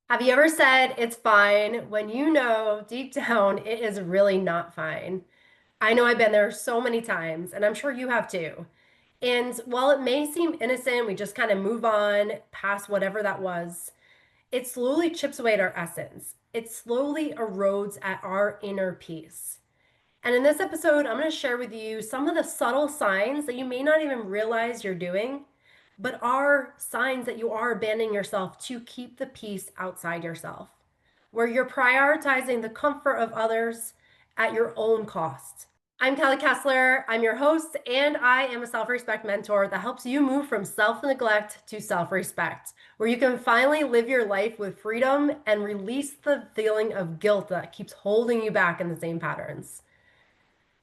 Have you ever said it's fine when you know deep down it is really not fine? I know I've been there so many times, and I'm sure you have too. And while it may seem innocent, we just kind of move on past whatever that was, it slowly chips away at our essence. It slowly erodes at our inner peace. And in this episode, I'm going to share with you some of the subtle signs that you may not even realize you're doing, but are signs that you are abandoning yourself to keep the peace outside yourself, where you're prioritizing the comfort of others at your own cost. I'm Kelly Kessler. I'm your host, and I am a self respect mentor that helps you move from self neglect to self respect, where you can finally live your life with freedom and release the feeling of guilt that keeps holding you back in the same patterns.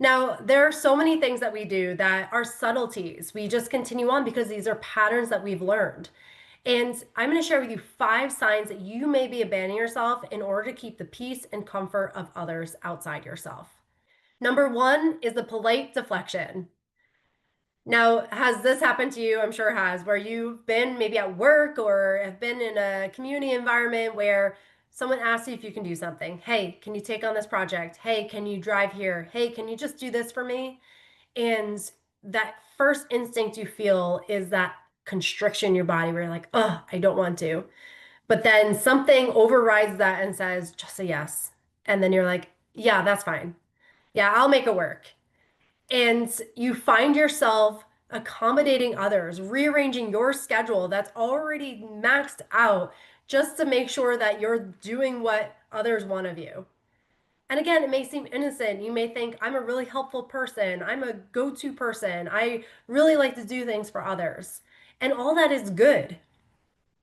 Now, there are so many things that we do that are subtleties. We just continue on because these are patterns that we've learned. And I'm going to share with you 5 signs that you may be abandoning yourself in order to keep the peace and comfort of others outside yourself. Number 1 is the polite deflection. Now, has this happened to you? I'm sure it has, where you've been maybe at work or have been in a community environment where someone asks you if you can do something. Hey, can you take on this project? Hey, can you drive here? Hey, can you just do this for me? And that first instinct you feel is that constriction in your body where you're like, oh, I don't want to. But then something overrides that and says, just a yes. And then you're like, yeah, that's fine. Yeah, I'll make it work. And you find yourself accommodating others, rearranging your schedule that's already maxed out just to make sure that you're doing what others want of you. And again, it may seem innocent. You may think, I'm a really helpful person. I'm a go-to person. I really like to do things for others. And all that is good.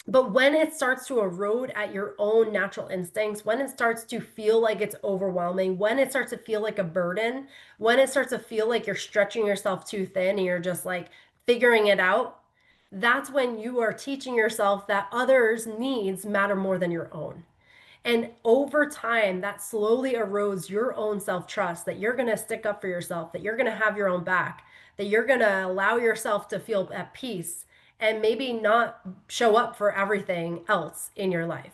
But when it starts to erode at your own natural instincts, when it starts to feel like it's overwhelming, when it starts to feel like a burden, when it starts to feel like you're stretching yourself too thin and you're just like figuring it out, that's when you are teaching yourself that others' needs matter more than your own. And over time, that slowly erodes your own self trust that you're going to stick up for yourself, that you're going to have your own back, that you're going to allow yourself to feel at peace and maybe not show up for everything else in your life.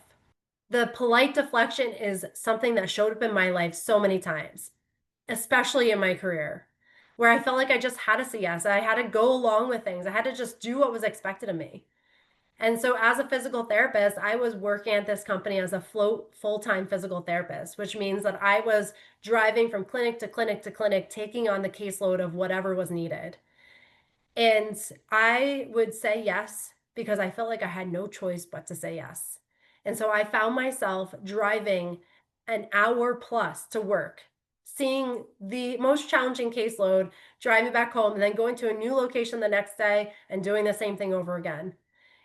The polite deflection is something that showed up in my life so many times, especially in my career, where I felt like I just had to say yes. I had to go along with things. I had to just do what was expected of me. And so, as a physical therapist, I was working at this company as a full-time physical therapist, which means that I was driving from clinic to clinic to clinic, taking on the caseload of whatever was needed. And I would say yes because I felt like I had no choice but to say yes. And so I found myself driving an hour plus to work, seeing the most challenging caseload, driving back home, and then going to a new location the next day and doing the same thing over again.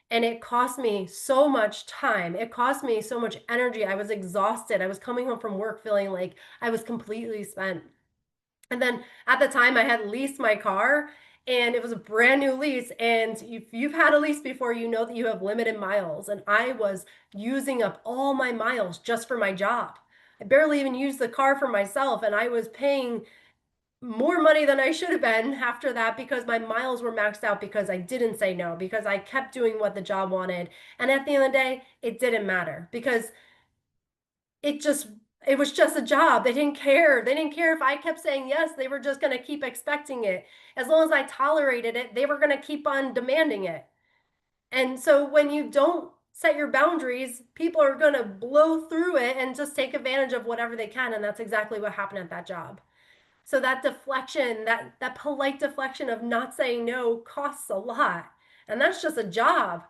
And it cost me so much time. It cost me so much energy. I was exhausted. I was coming home from work feeling like I was completely spent. And then at the time, I had leased my car and it was a brand new lease. And if you've had a lease before, you know that you have limited miles. And I was using up all my miles just for my job. I barely even used the car for myself. And I was paying more money than I should have been after that because my miles were maxed out because I didn't say no, because I kept doing what the job wanted. And at the end of the day, it didn't matter because it just it was just a job. They didn't care. They didn't care if I kept saying yes. They were just going to keep expecting it. As long as I tolerated it, they were going to keep on demanding it. And so when you don't set your boundaries, people are going to blow through it and just take advantage of whatever they can. And that's exactly what happened at that job. So that deflection, that polite deflection of not saying no costs a lot. And that's just a job.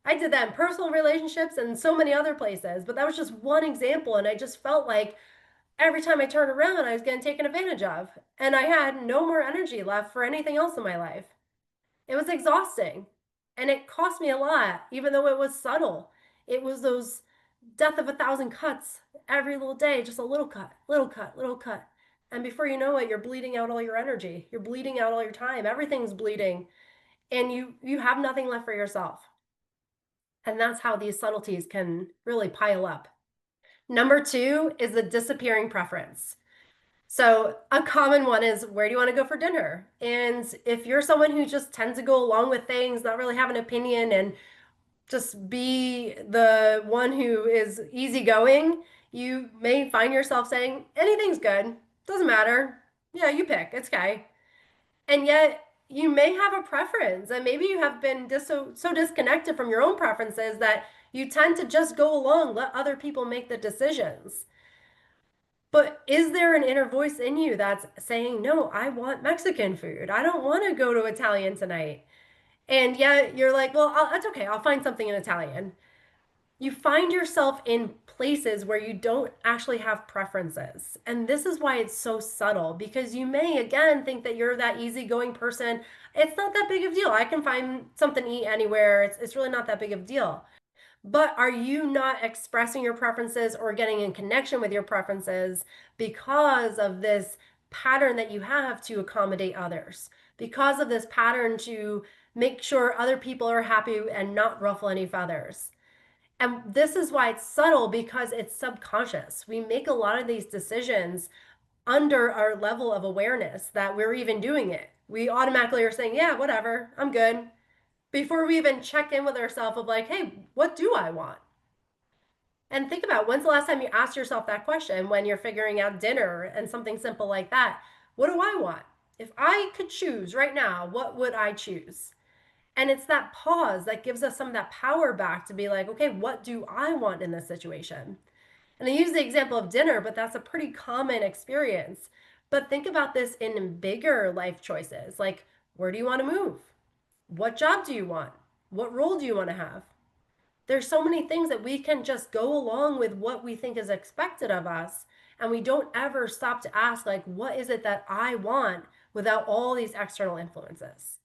I did that in personal relationships and so many other places, but that was just one example. And I just felt like every time I turned around, I was getting taken advantage of. And I had no more energy left for anything else in my life. It was exhausting. And it cost me a lot, even though it was subtle. It was those death of a thousand cuts every little day, just a little cut, little cut, little cut. And before you know it, you're bleeding out all your energy. You're bleeding out all your time. Everything's bleeding. And you have nothing left for yourself. And that's how these subtleties can really pile up. Number 2 is the disappearing preference. So a common one is, where do you want to go for dinner? And if you're someone who just tends to go along with things, not really have an opinion, and just be the one who is easygoing, you may find yourself saying, anything's good, doesn't matter. Yeah, you pick, it's okay. And yet you may have a preference, and maybe you have been so disconnected from your own preferences that you tend to just go along, let other people make the decisions. But is there an inner voice in you that's saying, no, I want Mexican food. I don't want to go to Italian tonight. And yet you're like, well, that's okay. I'll find something in Italian. You find yourself in places where you don't actually have preferences. And this is why it's so subtle, because you may, again, think that you're that easygoing person. It's not that big of a deal. I can find something to eat anywhere. It's really not that big of a deal. But are you not expressing your preferences or getting in connection with your preferences because of this pattern that you have to accommodate others? Because of this pattern to make sure other people are happy and not ruffle any feathers? And this is why it's subtle, because it's subconscious. We make a lot of these decisions under our level of awareness that we're even doing it. We automatically are saying, yeah, whatever, I'm good, before we even check in with ourselves of like, hey, what do I want? And think about, when's the last time you asked yourself that question when you're figuring out dinner and something simple like that? What do I want? If I could choose right now, what would I choose? And it's that pause that gives us some of that power back to be like, okay, what do I want in this situation? And I use the example of dinner, but that's a pretty common experience. But think about this in bigger life choices, like, where do you want to move? What job do you want? What role do you want to have? There's so many things that we can just go along with what we think is expected of us. And we don't ever stop to ask, like, what is it that I want without all these external influences?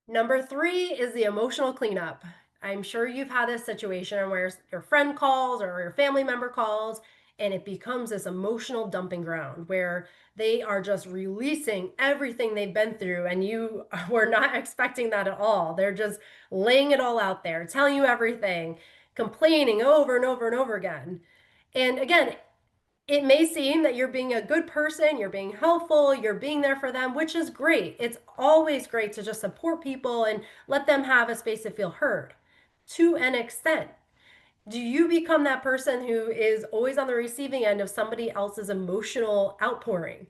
Number three is the emotional cleanup. I'm sure you've had this situation where your friend calls or your family member calls, and it becomes this emotional dumping ground where they are just releasing everything they've been through, and you were not expecting that at all. They're just laying it all out there, telling you everything, complaining over and over and over again. And again, it may seem that you're being a good person, you're being helpful, you're being there for them, which is great. It's always great to just support people and let them have a space to feel heard to an extent. Do you become that person who is always on the receiving end of somebody else's emotional outpouring?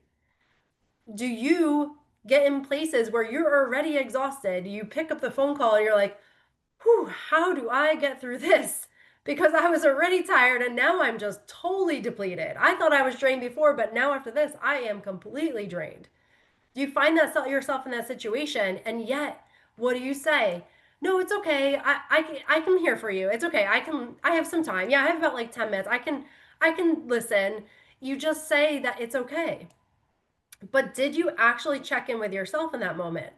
Do you get in places where you're already exhausted? You pick up the phone call and you're like, whew, how do I get through this? Because I was already tired and now I'm just totally depleted. I thought I was drained before, but now after this, I am completely drained. Do you find that yourself in that situation? And yet, what do you say? No, it's okay. I can hear for you. It's okay. I have some time. Yeah, I have about like 10 minutes. I can listen. You just say that it's okay. But did you actually check in with yourself in that moment?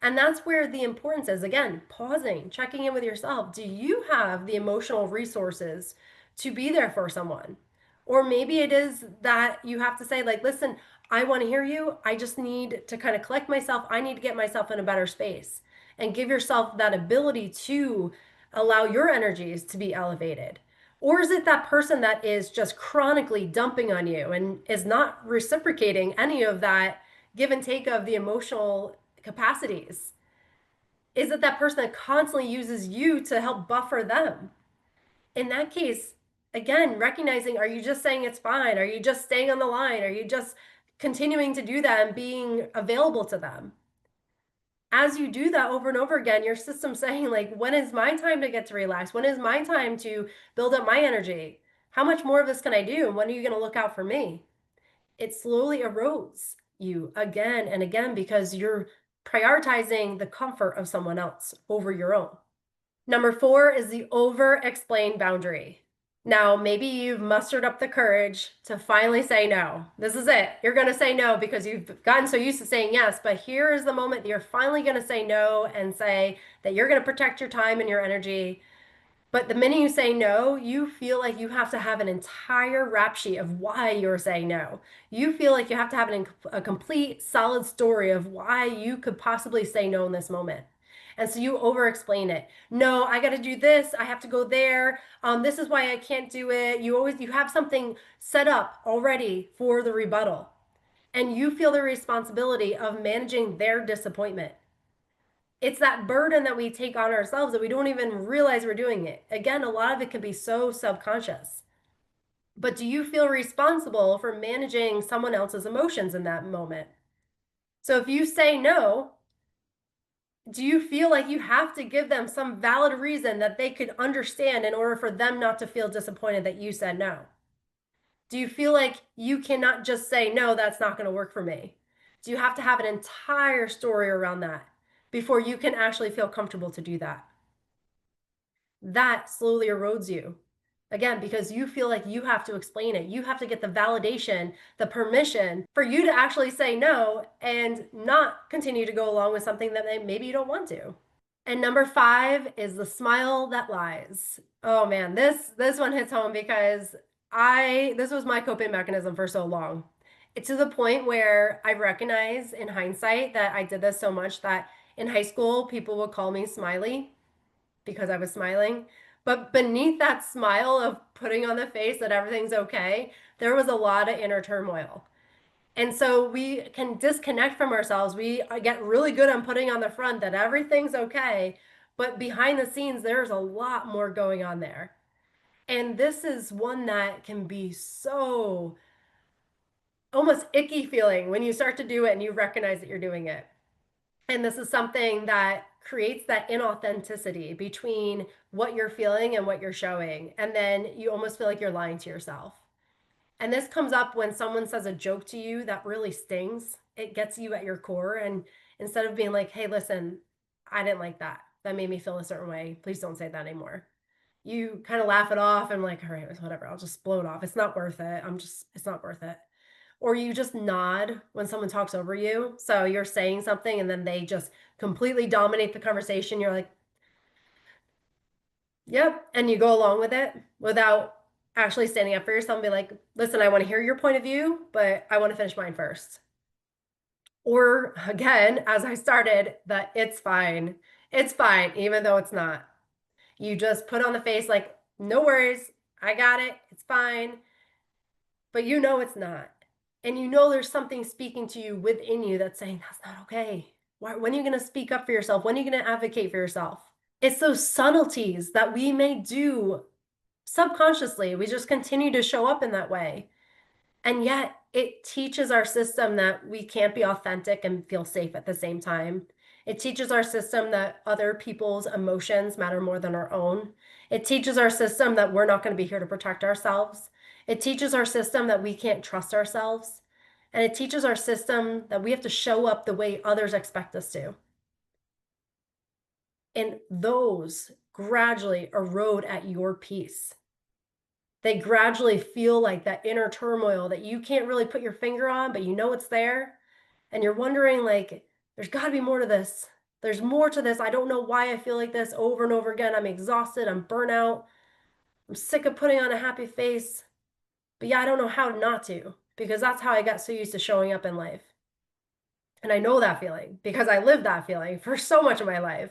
And that's where the importance is, again, pausing, checking in with yourself. Do you have the emotional resources to be there for someone? Or maybe it is that you have to say, like, listen, I want to hear you. I just need to kind of collect myself. I need to get myself in a better space, and give yourself that ability to allow your energies to be elevated. Or is it that person that is just chronically dumping on you and is not reciprocating any of that give and take of the emotional capacities? Is it that person that constantly uses you to help buffer them? In that case, again, recognizing, are you just saying it's fine? Are you just staying on the line? Are you just continuing to do that and being available to them? As you do that over and over again, your system's saying, like, when is my time to get to relax? When is my time to build up my energy? How much more of this can I do? And when are you going to look out for me? It slowly erodes you again and again because you're prioritizing the comfort of someone else over your own. Number four is the over-explain boundary. Now, maybe you've mustered up the courage to finally say no. This is it. You're going to say no because you've gotten so used to saying yes, but here is the moment that you're finally going to say no and say that you're going to protect your time and your energy. But the minute you say no, you feel like you have to have an entire rap sheet of why you're saying no. You feel like you have to have a complete, solid story of why you could possibly say no in this moment. And so you over explain it. No, I got to do this. I have to go there. This is why I can't do it. You have something set up already for the rebuttal. And you feel the responsibility of managing their disappointment. It's that burden that we take on ourselves that we don't even realize we're doing it. Again, a lot of it can be so subconscious. But do you feel responsible for managing someone else's emotions in that moment? So if you say no, do you feel like you have to give them some valid reason that they could understand in order for them not to feel disappointed that you said no? Do you feel like you cannot just say, no, that's not going to work for me? Do you have to have an entire story around that before you can actually feel comfortable to do that? That slowly erodes you. Again, because you feel like you have to explain it. You have to get the validation, the permission for you to actually say no and not continue to go along with something that maybe you don't want to. And number 5 is the smile that lies. Oh man, this one hits home because this was my coping mechanism for so long. It's to the point where I recognize in hindsight that I did this so much that in high school people would call me Smiley because I was smiling. But beneath that smile of putting on the face that everything's okay, there was a lot of inner turmoil. And so we can disconnect from ourselves. We get really good on putting on the front that everything's okay, but behind the scenes, there's a lot more going on there. And this is one that can be so almost icky feeling when you start to do it and you recognize that you're doing it. And this is something that creates that inauthenticity between what you're feeling and what you're showing. And then you almost feel like you're lying to yourself. And this comes up when someone says a joke to you that really stings. It gets you at your core. And instead of being like, hey, listen, I didn't like that. That made me feel a certain way. Please don't say that anymore. You kind of laugh it off and like, all right, whatever. I'll just blow it off. It's not worth it. It's not worth it. Or you just nod when someone talks over you. So you're saying something and then they just completely dominate the conversation. You're like, yep. And you go along with it without actually standing up for yourself and be like, listen, I want to hear your point of view, but I want to finish mine first. Or again, as I started, that it's fine. It's fine, even though it's not. You just put on the face like, no worries. I got it. It's fine. But you know it's not. And you know there's something speaking to you within you that's saying, that's not okay. When are you going to speak up for yourself? When are you going to advocate for yourself? It's those subtleties that we may do subconsciously. We just continue to show up in that way. And yet it teaches our system that we can't be authentic and feel safe at the same time. It teaches our system that other people's emotions matter more than our own. It teaches our system that we're not going to be here to protect ourselves. It teaches our system that we can't trust ourselves. And it teaches our system that we have to show up the way others expect us to. And those gradually erode at your peace. They gradually feel like that inner turmoil that you can't really put your finger on, but you know it's there. And you're wondering, like, there's got to be more to this. There's more to this. I don't know why I feel like this over and over again. I'm exhausted. I'm burnout. I'm sick of putting on a happy face. But yeah, I don't know how not to because that's how I got so used to showing up in life. And I know that feeling because I lived that feeling for so much of my life.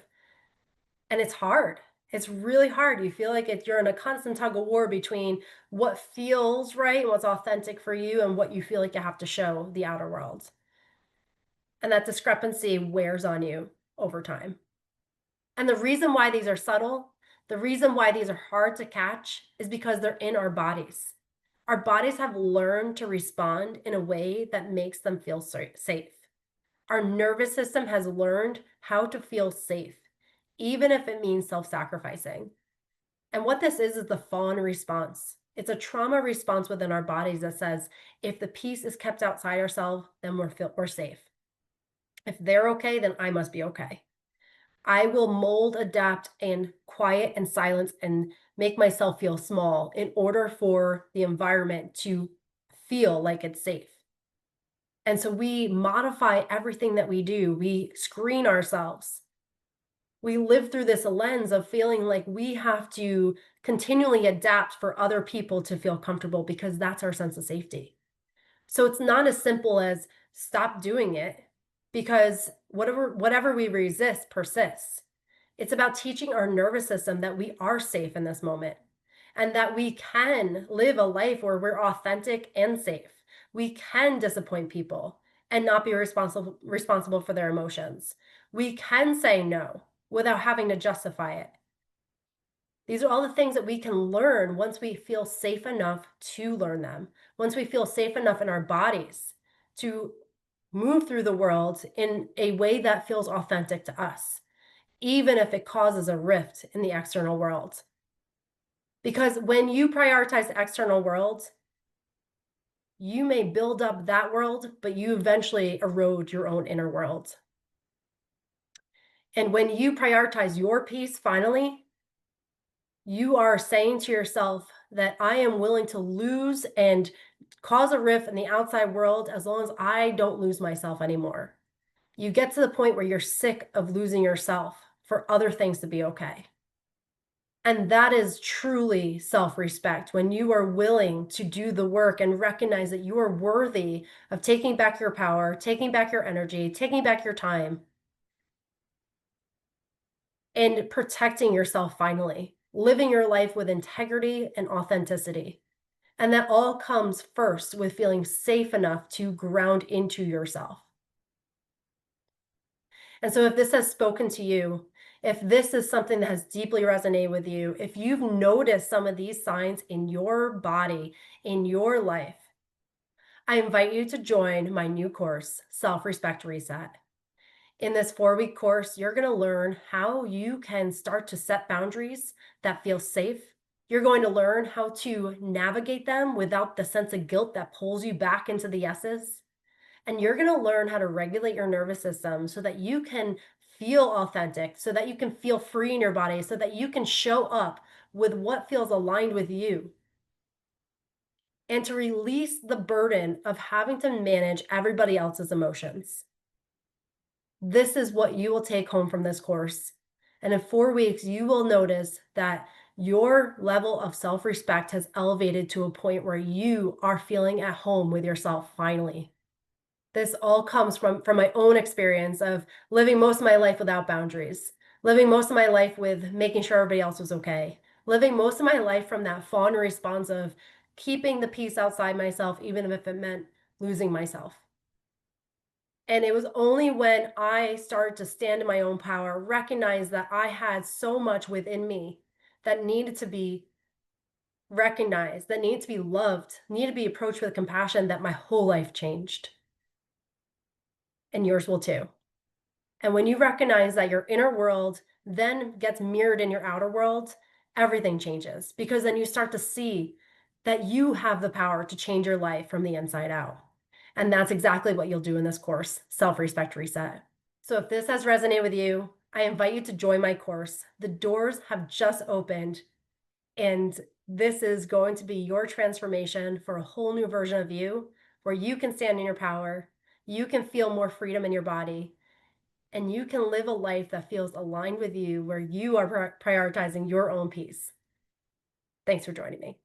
And it's hard. It's really hard. You feel like you're in a constant tug of war between what feels right and what's authentic for you and what you feel like you have to show the outer world. And that discrepancy wears on you over time. And the reason why these are subtle, the reason why these are hard to catch is because they're in our bodies. Our bodies have learned to respond in a way that makes them feel safe. Our nervous system has learned how to feel safe, even if it means self-sacrificing. And what this is the fawn response. It's a trauma response within our bodies that says, if the peace is kept outside ourselves, then we're safe. If they're okay, then I must be okay. I will mold, adapt, and quiet and silence and make myself feel small in order for the environment to feel like it's safe. And so we modify everything that we do. We screen ourselves. We live through this lens of feeling like we have to continually adapt for other people to feel comfortable because that's our sense of safety. So it's not as simple as stop doing it because whatever we resist persists. It's about teaching our nervous system that we are safe in this moment and that we can live a life where we're authentic and safe. We can disappoint people and not be responsible for their emotions. We can say no without having to justify it. These are all the things that we can learn once we feel safe enough to learn them, once we feel safe enough in our bodies to move through the world in a way that feels authentic to us, even if it causes a rift in the external world. Because when you prioritize the external world, you may build up that world, but you eventually erode your own inner world. And when you prioritize your peace, finally, you are saying to yourself that I am willing to lose and cause a rift in the outside world as long as I don't lose myself anymore. You get to the point where you're sick of losing yourself for other things to be okay. And that is truly self-respect when you are willing to do the work and recognize that you are worthy of taking back your power, taking back your energy, taking back your time, and protecting yourself finally, living your life with integrity and authenticity. And that all comes first with feeling safe enough to ground into yourself. And so, if this has spoken to you, if this is something that has deeply resonated with you, if you've noticed some of these signs in your body, in your life, I invite you to join my new course, Self Respect Reset. In this 4-week course, you're going to learn how you can start to set boundaries that feel safe. You're going to learn how to navigate them without the sense of guilt that pulls you back into the yeses. And you're going to learn how to regulate your nervous system so that you can feel authentic, so that you can feel free in your body, so that you can show up with what feels aligned with you, and to release the burden of having to manage everybody else's emotions. This is what you will take home from this course. And in 4 weeks, you will notice that your level of self respect has elevated to a point where you are feeling at home with yourself finally. This all comes from my own experience of living most of my life without boundaries, living most of my life with making sure everybody else was okay, living most of my life from that fawn response of keeping the peace outside myself, even if it meant losing myself. And it was only when I started to stand in my own power, recognize that I had so much within me that needed to be recognized, that needed to be loved, needed to be approached with compassion, that my whole life changed. And yours will too. And when you recognize that your inner world then gets mirrored in your outer world, everything changes because then you start to see that you have the power to change your life from the inside out. And that's exactly what you'll do in this course, Self Respect Reset. So if this has resonated with you, I invite you to join my course. The doors have just opened, and this is going to be your transformation for a whole new version of you where you can stand in your power, you can feel more freedom in your body, and you can live a life that feels aligned with you, where you are prioritizing your own peace. Thanks for joining me.